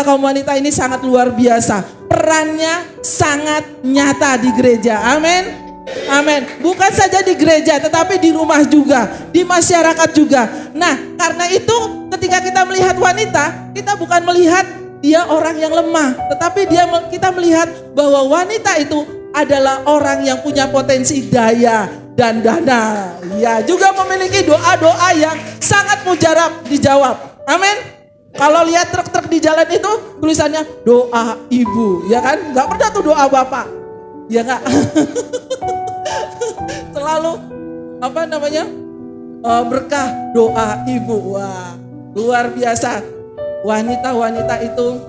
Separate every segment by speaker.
Speaker 1: kaum wanita ini sangat luar biasa. Perannya sangat nyata di gereja. Amin. Amin. Bukan saja di gereja, tetapi di rumah juga, di masyarakat juga. Nah, karena itu ketika kita melihat wanita, kita bukan melihat dia orang yang lemah, tetapi kita melihat bahwa wanita itu adalah orang yang punya potensi daya dan dana. Ya, juga memiliki doa-doa yang sangat mujarab dijawab. Amin. Kalau lihat truk-truk di jalan itu tulisannya doa ibu, ya kan? Gak pernah tuh doa bapak, ya gak? Selalu berkah doa ibu. Wah, luar biasa. Wanita-wanita itu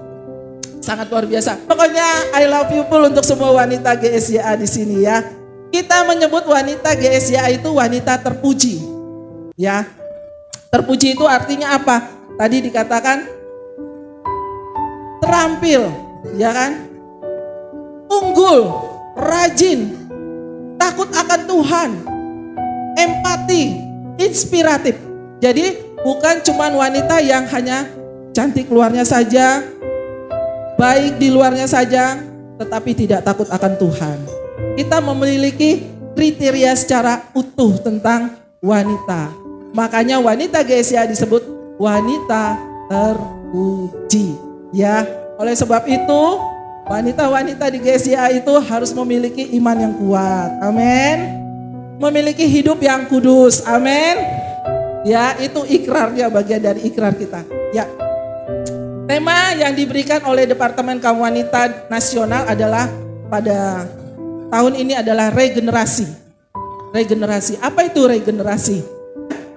Speaker 1: sangat luar biasa. Pokoknya I love you full untuk semua wanita GSYA di sini ya. Kita menyebut wanita GSYA itu wanita terpuji. Ya. Terpuji itu artinya apa? Tadi dikatakan terampil, ya kan? Unggul, rajin, takut akan Tuhan, empati, inspiratif. Jadi bukan cuman wanita yang hanya cantik luarnya saja, baik di luarnya saja, tetapi tidak takut akan Tuhan. Kita memiliki kriteria secara utuh tentang wanita. Makanya wanita GSYA disebut wanita terpuji. Ya, oleh sebab itu wanita-wanita di GSYA itu harus memiliki iman yang kuat. Amin. Memiliki hidup yang kudus. Amin. Ya, itu ikrarnya, bagian dari ikrar kita. Ya. Tema yang diberikan oleh Departemen Kaum Wanita Nasional adalah pada tahun ini adalah regenerasi. Regenerasi. Apa itu regenerasi?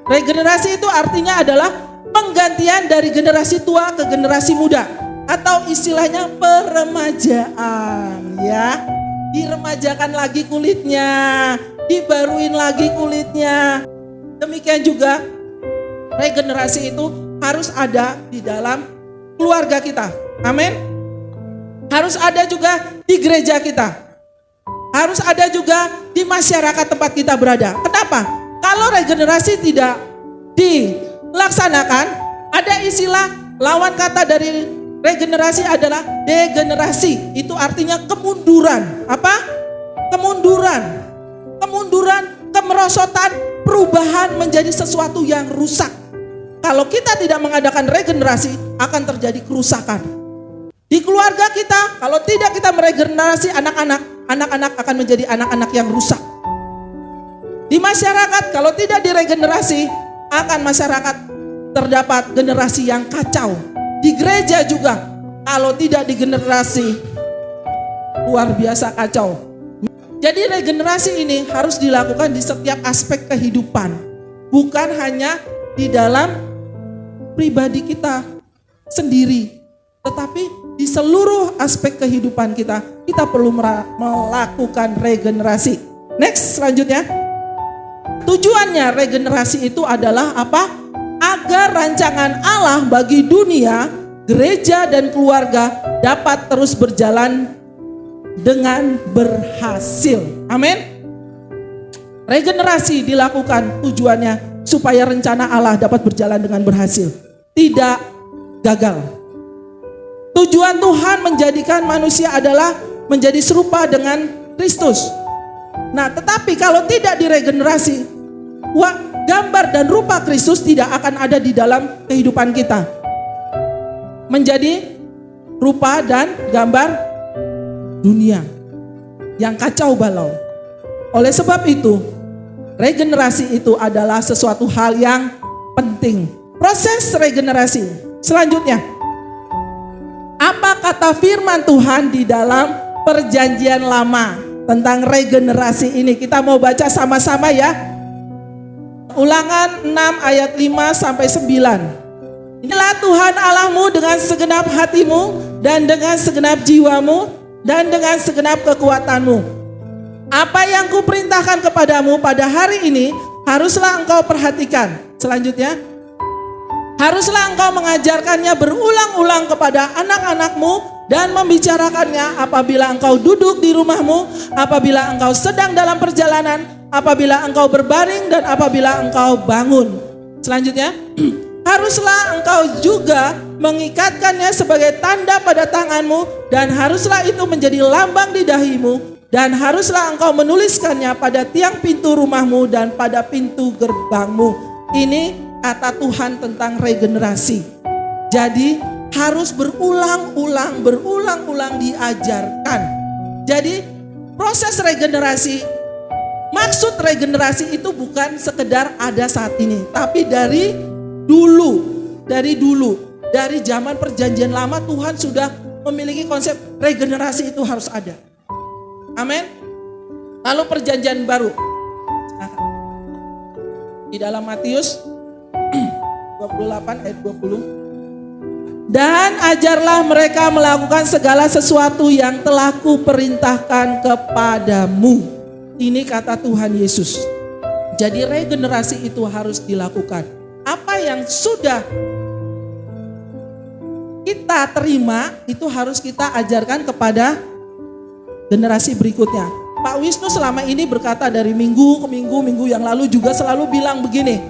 Speaker 1: Regenerasi itu artinya adalah penggantian dari generasi tua ke generasi muda. Atau istilahnya peremajaan, ya. Diremajakan lagi kulitnya, dibaruin lagi kulitnya. Demikian juga regenerasi itu harus ada di dalam keluarga kita. Amin. Harus ada juga di gereja kita. Harus ada juga di masyarakat tempat kita berada. Kenapa? Kalau regenerasi tidak dilaksanakan, ada istilah lawan kata dari regenerasi adalah degenerasi. Itu artinya kemunduran. Apa? Kemunduran. Kemunduran, kemerosotan, perubahan menjadi sesuatu yang rusak. Kalau kita tidak mengadakan regenerasi, akan terjadi kerusakan. Di keluarga kita, kalau tidak kita meregenerasi anak-anak akan menjadi anak-anak yang rusak. Di masyarakat, kalau tidak diregenerasi, akan masyarakat terdapat generasi yang kacau. Di gereja juga, kalau tidak digenerasi, luar biasa kacau. Jadi regenerasi ini harus dilakukan di setiap aspek kehidupan. Bukan hanya di dalam pribadi kita sendiri. Tetapi di seluruh aspek kehidupan kita perlu melakukan regenerasi. Next, selanjutnya. Tujuannya regenerasi itu adalah apa? Agar rancangan Allah bagi dunia, gereja dan keluarga dapat terus berjalan dengan berhasil. Amin. Regenerasi dilakukan tujuannya supaya rencana Allah dapat berjalan dengan berhasil, tidak gagal. Tujuan Tuhan menjadikan manusia adalah menjadi serupa dengan Kristus. Nah, tetapi kalau tidak diregenerasi, gambar dan rupa Kristus tidak akan ada di dalam kehidupan kita. Menjadi rupa dan gambar dunia yang kacau balau. Oleh sebab itu, regenerasi itu adalah sesuatu hal yang penting. Proses regenerasi. Selanjutnya, apa kata firman Tuhan di dalam Perjanjian Lama tentang regenerasi ini? Kita mau baca sama-sama ya. Ulangan 6 ayat 5 sampai 9. Inilah Tuhan Allahmu dengan segenap hatimu dan dengan segenap jiwamu dan dengan segenap kekuatanmu. Apa yang kuperintahkan kepadamu pada hari ini haruslah engkau perhatikan. Selanjutnya, haruslah engkau mengajarkannya berulang-ulang kepada anak-anakmu dan membicarakannya apabila engkau duduk di rumahmu, apabila engkau sedang dalam perjalanan, apabila engkau berbaring dan apabila engkau bangun. Selanjutnya, haruslah engkau juga mengikatkannya sebagai tanda pada tanganmu, dan haruslah itu menjadi lambang di dahimu, dan haruslah engkau menuliskannya pada tiang pintu rumahmu dan pada pintu gerbangmu. Ini kata Tuhan tentang regenerasi. Jadi harus berulang-ulang diajarkan. Jadi proses regenerasi, maksud regenerasi itu bukan sekedar ada saat ini, tapi dari dulu, dari zaman perjanjian lama Tuhan sudah memiliki konsep regenerasi itu harus ada. Amin. Lalu perjanjian baru di dalam Matius 28 ayat 20. Dan ajarlah mereka melakukan segala sesuatu yang telah kuperintahkan kepadamu. Ini kata Tuhan Yesus. Jadi regenerasi itu harus dilakukan. Apa yang sudah kita terima itu harus kita ajarkan kepada generasi berikutnya. Pak Wisnu selama ini berkata dari minggu ke minggu yang lalu juga selalu bilang begini.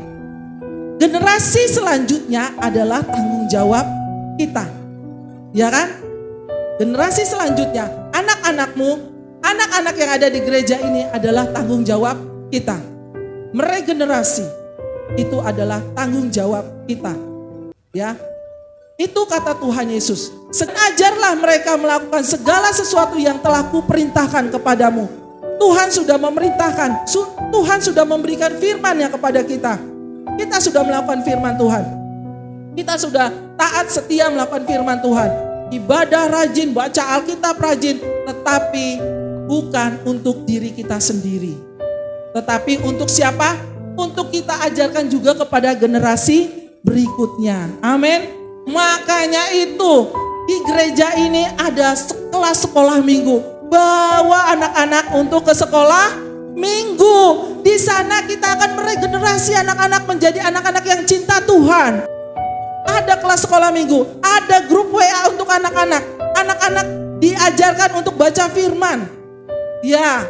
Speaker 1: Generasi selanjutnya adalah tanggung jawab kita. Ya kan? Generasi selanjutnya, anak-anakmu, anak-anak yang ada di gereja ini adalah tanggung jawab kita. Meregenerasi itu adalah tanggung jawab kita. Ya. Itu kata Tuhan Yesus. Ajarlah mereka melakukan segala sesuatu yang telah kuperintahkan kepadamu. Tuhan sudah memerintahkan, Tuhan sudah memberikan firman-Nya kepada kita. Kita sudah melakukan firman Tuhan. Kita sudah taat setia melakukan firman Tuhan. Ibadah rajin, baca Alkitab rajin, tetapi bukan untuk diri kita sendiri. Tetapi untuk siapa? Untuk kita ajarkan juga kepada generasi berikutnya. Amin. Makanya itu di gereja ini ada kelas sekolah minggu. Bawa anak-anak untuk ke sekolah minggu. Di sana kita akan meregenerasi anak-anak menjadi anak-anak yang cinta Tuhan. Ada kelas sekolah minggu, ada grup WA untuk anak-anak. Anak-anak diajarkan untuk baca firman. Ya,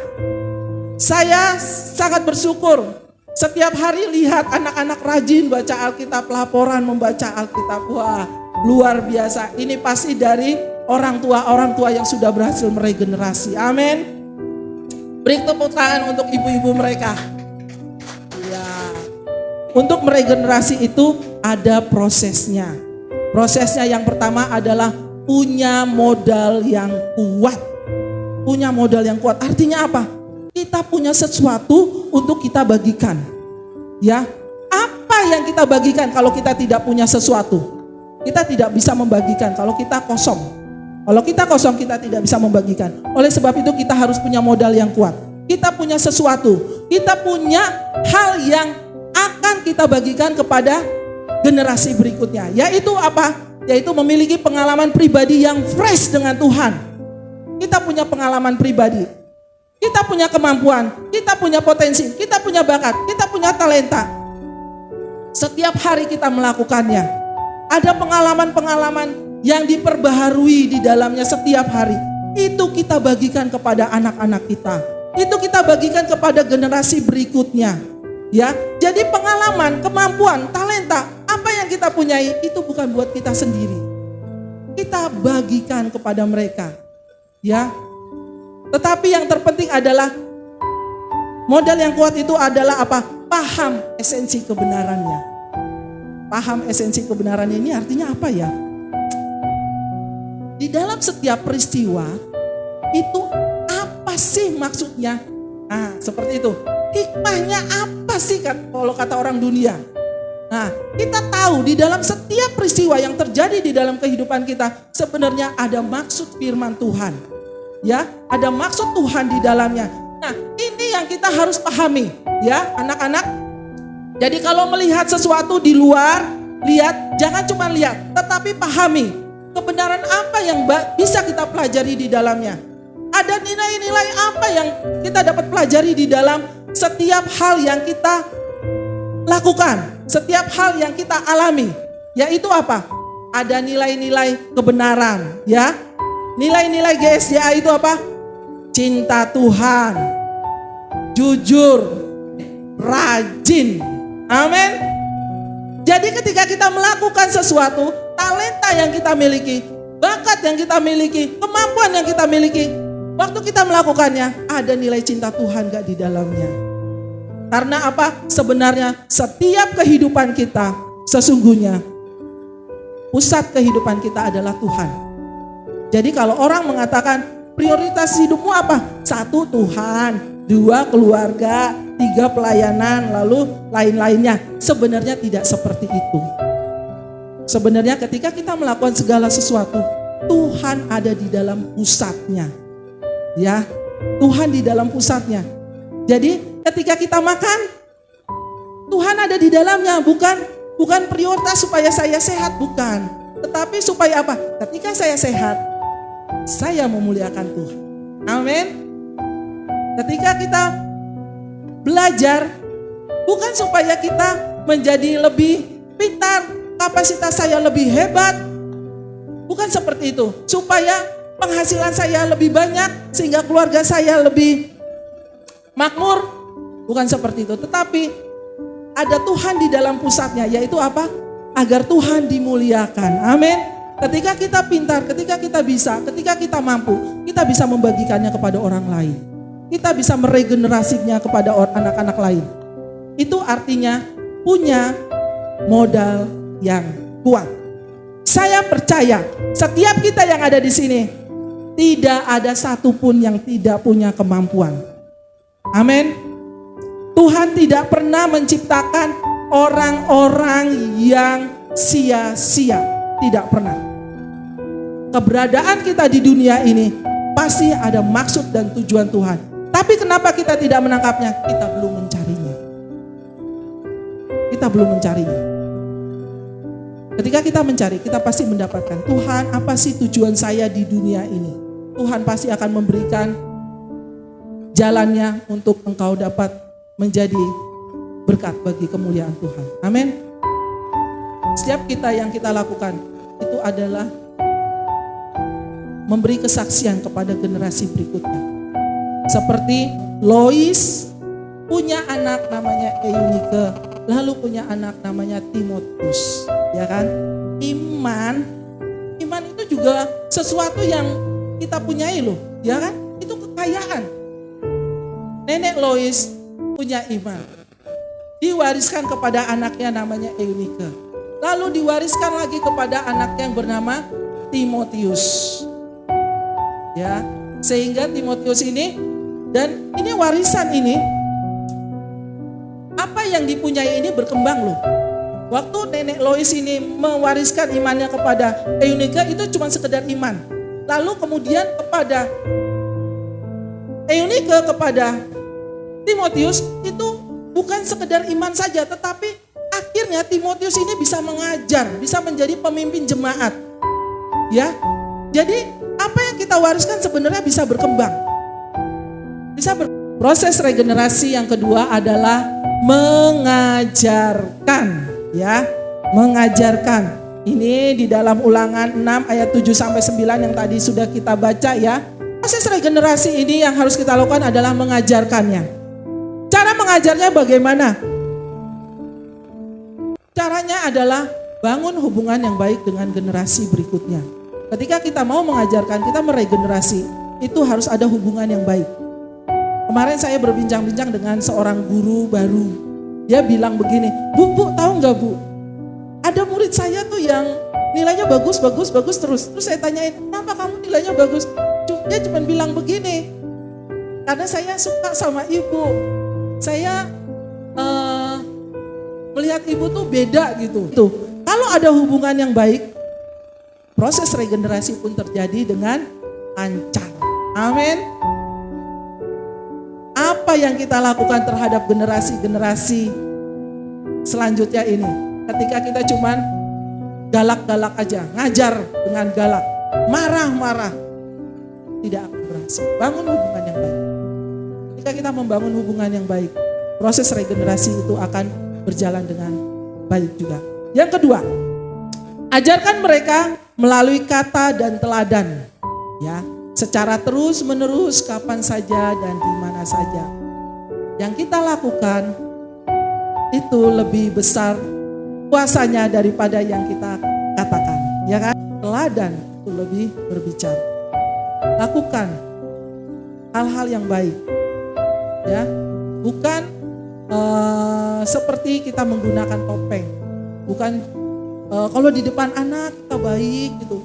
Speaker 1: saya sangat bersyukur. Setiap hari lihat anak-anak rajin baca Alkitab, laporan membaca Alkitab. Wah, luar biasa. Ini pasti dari orang tua yang sudah berhasil meregenerasi. Amin. Beri tepuk tangan untuk ibu-ibu mereka. Ya. Untuk meregenerasi itu ada prosesnya. Prosesnya yang pertama adalah punya modal yang kuat. Punya modal yang kuat. Artinya apa? Kita punya sesuatu untuk kita bagikan. Ya, apa yang kita bagikan kalau kita tidak punya sesuatu? Kita tidak bisa membagikan kalau kita kosong. Kalau kita kosong kita tidak bisa membagikan. Oleh sebab itu kita harus punya modal yang kuat. Kita punya sesuatu. Kita punya hal yang akan kita bagikan kepada generasi berikutnya. Yaitu apa? Yaitu memiliki pengalaman pribadi yang fresh dengan Tuhan. Kita punya pengalaman pribadi. Kita punya kemampuan, kita punya potensi, kita punya bakat, kita punya talenta. Setiap hari kita melakukannya. Ada pengalaman-pengalaman yang diperbaharui di dalamnya setiap hari. Itu kita bagikan kepada anak-anak kita. Itu kita bagikan kepada generasi berikutnya. Ya, jadi pengalaman, kemampuan, talenta, apa yang kita punyai itu bukan buat kita sendiri. Kita bagikan kepada mereka. Ya. Tetapi yang terpenting adalah modal yang kuat itu adalah apa? Paham esensi kebenarannya. Paham esensi kebenarannya ini artinya apa ya? Di dalam setiap peristiwa itu apa sih maksudnya? Nah, seperti itu. Hikmahnya apa sih kalau kata orang dunia? Nah, kita tahu di dalam setiap peristiwa yang terjadi di dalam kehidupan kita sebenarnya ada maksud firman Tuhan. Ya, ada maksud Tuhan di dalamnya. Nah, ini yang kita harus pahami, ya, anak-anak. Jadi kalau melihat sesuatu di luar, lihat, jangan cuma lihat, tetapi pahami kebenaran apa yang bisa kita pelajari di dalamnya. Ada nilai-nilai apa yang kita dapat pelajari di dalam setiap hal yang kita lakukan, setiap hal yang kita alami. Yaitu apa? Ada nilai-nilai kebenaran, ya. Nilai-nilai GSDA itu apa? Cinta Tuhan, jujur, rajin. Amin. Jadi ketika kita melakukan sesuatu, talenta yang kita miliki, bakat yang kita miliki, kemampuan yang kita miliki, waktu kita melakukannya, ada nilai cinta Tuhan gak di dalamnya? Karena apa? Sebenarnya setiap kehidupan kita, sesungguhnya pusat kehidupan kita adalah Tuhan. Jadi kalau orang mengatakan prioritas hidupmu apa? 1 Tuhan, 2 keluarga, 3 pelayanan, lalu lain-lainnya. Sebenarnya tidak seperti itu. Sebenarnya ketika kita melakukan segala sesuatu, Tuhan ada di dalam pusatnya. Ya, Tuhan di dalam pusatnya. Jadi ketika kita makan, Tuhan ada di dalamnya, bukan prioritas supaya saya sehat, bukan. Tetapi supaya apa? Ketika saya sehat, saya memuliakan Tuhan. Amin. Ketika kita belajar, bukan supaya kita menjadi lebih pintar, kapasitas saya lebih hebat. Bukan seperti itu. Supaya penghasilan saya lebih banyak, sehingga keluarga saya lebih makmur. Bukan seperti itu. Tetapi ada Tuhan di dalam pusatnya, yaitu apa? Agar Tuhan dimuliakan. Amin. Ketika kita pintar, ketika kita bisa, ketika kita mampu, kita bisa membagikannya kepada orang lain. Kita bisa meregenerasinya kepada anak-anak lain. Itu artinya punya modal yang kuat. Saya percaya setiap kita yang ada di sini tidak ada satupun yang tidak punya kemampuan. Amin. Tuhan tidak pernah menciptakan orang-orang yang sia-sia. Tidak pernah. Keberadaan kita di dunia ini pasti ada maksud dan tujuan Tuhan. Tapi kenapa kita tidak menangkapnya? Kita belum mencarinya. Kita belum mencarinya. Ketika kita mencari, kita pasti mendapatkan. Tuhan, apa sih tujuan saya di dunia ini? Tuhan pasti akan memberikan jalannya untuk engkau dapat menjadi berkat bagi kemuliaan Tuhan. Amin. Setiap kita yang kita lakukan itu adalah memberi kesaksian kepada generasi berikutnya. Seperti Lois punya anak namanya Eunike, lalu punya anak namanya Timotius, ya kan? Iman itu juga sesuatu yang kita punyai loh, ya kan? Itu kekayaan. Nenek Lois punya iman, diwariskan kepada anaknya namanya Eunike, lalu diwariskan lagi kepada anaknya yang bernama Timotius, ya. Sehingga Timotius ini, dan ini warisan ini, apa yang dipunyai ini berkembang loh. Waktu nenek Lois ini mewariskan imannya kepada Eunike, itu cuma sekedar iman. Lalu kemudian kepada Eunike, kepada Timotius, itu bukan sekedar iman saja, tetapi akhirnya Timotius ini bisa mengajar, bisa menjadi pemimpin jemaat. Ya, jadi apa yang kita wariskan sebenarnya bisa berkembang. Proses regenerasi yang kedua adalah mengajarkan, ya, mengajarkan. Ini di dalam Ulangan 6 ayat 7 sampai 9 yang tadi sudah kita baca, ya. Proses regenerasi ini yang harus kita lakukan adalah mengajarkannya. Cara mengajarnya bagaimana? Caranya adalah bangun hubungan yang baik dengan generasi berikutnya. Ketika kita mau mengajarkan, kita meregenerasi, itu harus ada hubungan yang baik. Kemarin saya berbincang-bincang dengan seorang guru baru. Dia bilang begini, Bu, tahu nggak Bu? Ada murid saya tuh yang nilainya bagus terus. Terus saya tanyain, kenapa kamu nilainya bagus? Dia cuma bilang begini, karena saya suka sama ibu. Saya melihat ibu tuh beda gitu. Tuh, kalau ada hubungan yang baik, proses regenerasi pun terjadi dengan lancar. Amin. Apa yang kita lakukan terhadap generasi-generasi selanjutnya ini? Ketika kita cuman galak-galak aja, ngajar dengan galak, marah-marah, tidak akan berhasil. Bangun hubungan yang baik. Ketika kita membangun hubungan yang baik, proses regenerasi itu akan berjalan dengan baik juga. Yang kedua, ajarkan mereka melalui kata dan teladan, ya. Secara terus menerus, kapan saja dan di mana saja. Yang kita lakukan itu lebih besar kuasanya daripada yang kita katakan, ya kan? Teladan itu lebih berbicara. Lakukan hal-hal yang baik, ya, bukan seperti kita menggunakan topeng, bukan kalau di depan anak kita baik gitu,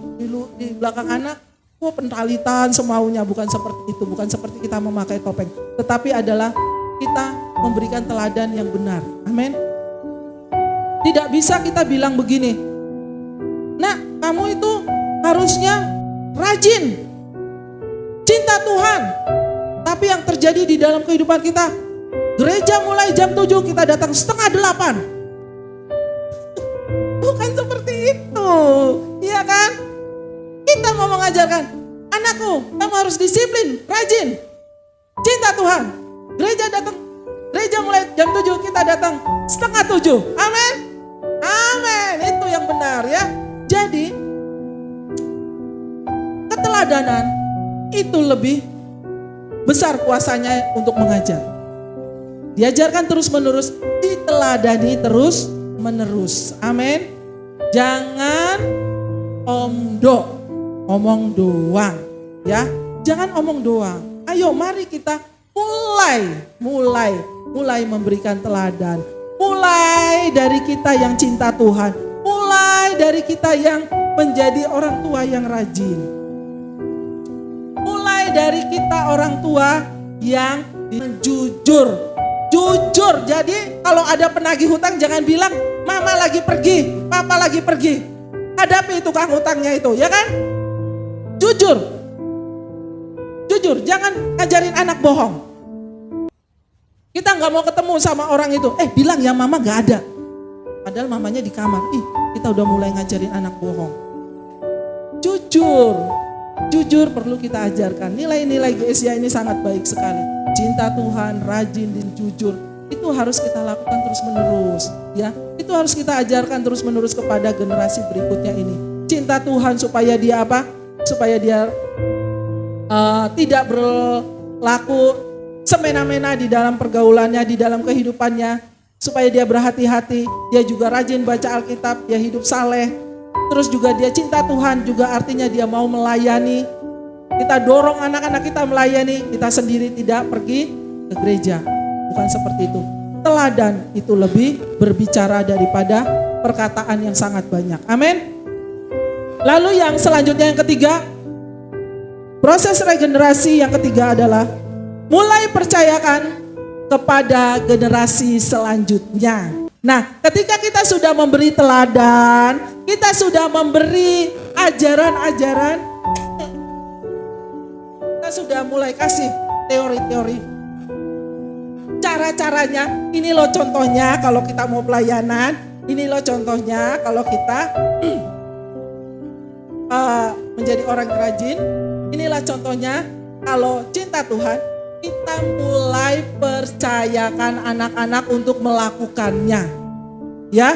Speaker 1: di belakang anak pentalitan semaunya, bukan seperti itu, bukan seperti kita memakai topeng, tetapi adalah kita memberikan teladan yang benar. Amin. Tidak bisa kita bilang begini, "Nak, kamu itu harusnya rajin, cinta Tuhan." Tapi yang terjadi di dalam kehidupan kita, gereja mulai jam 7, kita datang setengah 8. Bukan seperti itu, iya kan? Kita mau mengajarkan, "Anakku, kamu harus disiplin, rajin, cinta Tuhan." Gereja mulai jam 7, kita datang setengah 7. Amin. Amin, itu yang benar, ya. Jadi keteladanan itu lebih besar kuasanya untuk mengajar. Diajarkan terus menerus, diteladani terus menerus. Amin. Jangan omong doang, ya. Jangan omong doang. Ayo mari kita mulai memberikan teladan. Mulai dari kita yang cinta Tuhan, mulai dari kita yang menjadi orang tua yang rajin, mulai dari kita orang tua yang jujur. Jadi kalau ada penagih hutang jangan bilang mama lagi pergi, papa lagi pergi. Hadapi tukang hutangnya itu, ya kan? Jujur, jangan ngajarin anak bohong. Kita nggak mau ketemu sama orang itu, bilang ya mama nggak ada. Padahal mamanya di kamar. Kita udah mulai ngajarin anak bohong. Jujur perlu kita ajarkan. Nilai-nilai GSIA ini sangat baik sekali. Cinta Tuhan, rajin dan jujur. Itu harus kita lakukan terus menerus, ya. Itu harus kita ajarkan terus menerus kepada generasi berikutnya ini. Cinta Tuhan supaya dia apa? Supaya dia tidak berlaku semena-mena di dalam pergaulannya, di dalam kehidupannya, supaya dia berhati-hati, dia juga rajin baca Alkitab, dia hidup saleh, terus juga dia cinta Tuhan, juga artinya dia mau melayani. Kita dorong anak-anak kita melayani, kita sendiri tidak pergi ke gereja, bukan seperti itu. Teladan itu lebih berbicara daripada perkataan yang sangat banyak. Amin. Lalu yang selanjutnya, yang ketiga, proses regenerasi yang ketiga adalah mulai percayakan kepada generasi selanjutnya. Nah, ketika kita sudah memberi teladan, kita sudah memberi ajaran-ajaran, kita sudah mulai kasih teori-teori, cara-caranya. Ini loh contohnya kalau kita mau pelayanan, ini loh contohnya kalau kita menjadi orang rajin, inilah contohnya kalau cinta Tuhan. Kita mulai percayakan anak-anak untuk melakukannya, ya.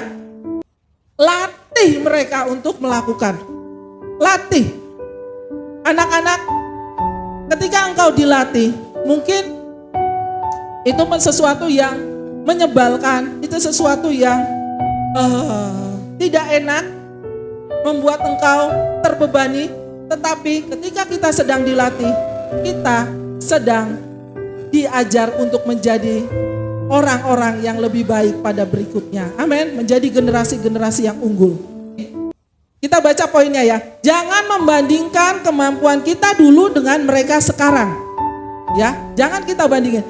Speaker 1: Latih mereka untuk melakukan. Latih anak-anak. Ketika engkau dilatih, mungkin itu sesuatu yang menyebalkan, itu sesuatu yang tidak enak, membuat engkau terbebani. Tetapi ketika kita sedang dilatih, kita sedang diajar untuk menjadi orang-orang yang lebih baik pada berikutnya. Amin. Menjadi generasi-generasi yang unggul. Kita baca poinnya, ya. Jangan membandingkan kemampuan kita dulu dengan mereka sekarang. Ya, jangan kita bandingin.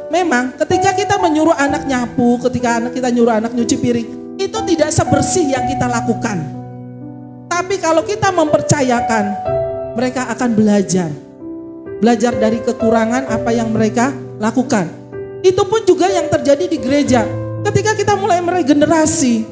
Speaker 1: Memang ketika kita menyuruh anak nyapu, ketika kita nyuruh anak nyuci piring, itu tidak sebersih yang kita lakukan. Tapi kalau kita mempercayakan, mereka akan belajar dari kekurangan apa yang mereka lakukan. Itu pun juga yang terjadi di gereja. Ketika kita mulai meregenerasi,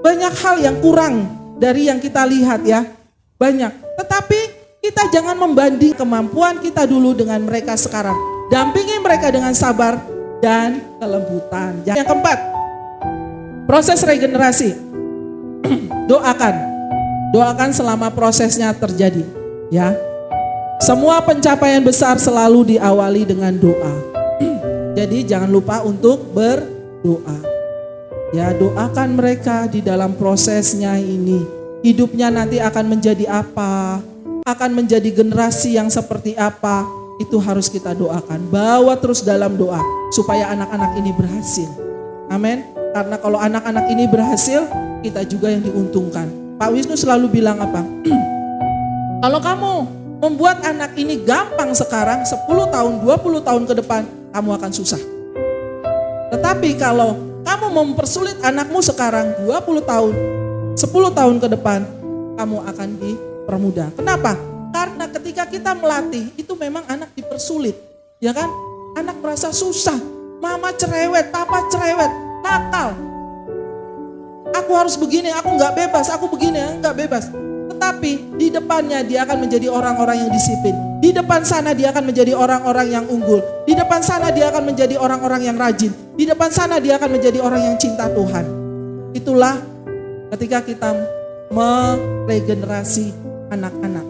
Speaker 1: banyak hal yang kurang dari yang kita lihat, ya. Banyak. Tetapi kita jangan membanding kemampuan kita dulu dengan mereka sekarang. Dampingi mereka dengan sabar dan kelembutan. Yang keempat, proses regenerasi. Doakan selama prosesnya terjadi, ya. Semua pencapaian besar selalu diawali dengan doa. Jadi jangan lupa untuk berdoa. Ya, doakan mereka di dalam prosesnya ini. Hidupnya nanti akan menjadi apa? Akan menjadi generasi yang seperti apa? Itu harus kita doakan. Bawa terus dalam doa supaya anak-anak ini berhasil. Amin. Karena kalau anak-anak ini berhasil, kita juga yang diuntungkan. Pak Wisnu selalu bilang apa? Kalau kamu membuat anak ini gampang sekarang, 10 tahun, 20 tahun ke depan, kamu akan susah. Tetapi kalau kamu mempersulit anakmu sekarang 20 tahun, 10 tahun ke depan, kamu akan dipermudah. Kenapa? Karena ketika kita melatih, itu memang anak dipersulit. Ya kan? Anak merasa susah. Mama cerewet, papa cerewet, nakal. Aku harus begini, aku nggak bebas, aku begini, nggak bebas. Tetapi di depannya dia akan menjadi orang-orang yang disiplin. Di depan sana dia akan menjadi orang-orang yang unggul. Di depan sana dia akan menjadi orang-orang yang rajin. Di depan sana dia akan menjadi orang yang cinta Tuhan. Itulah ketika kita meregenerasi anak-anak.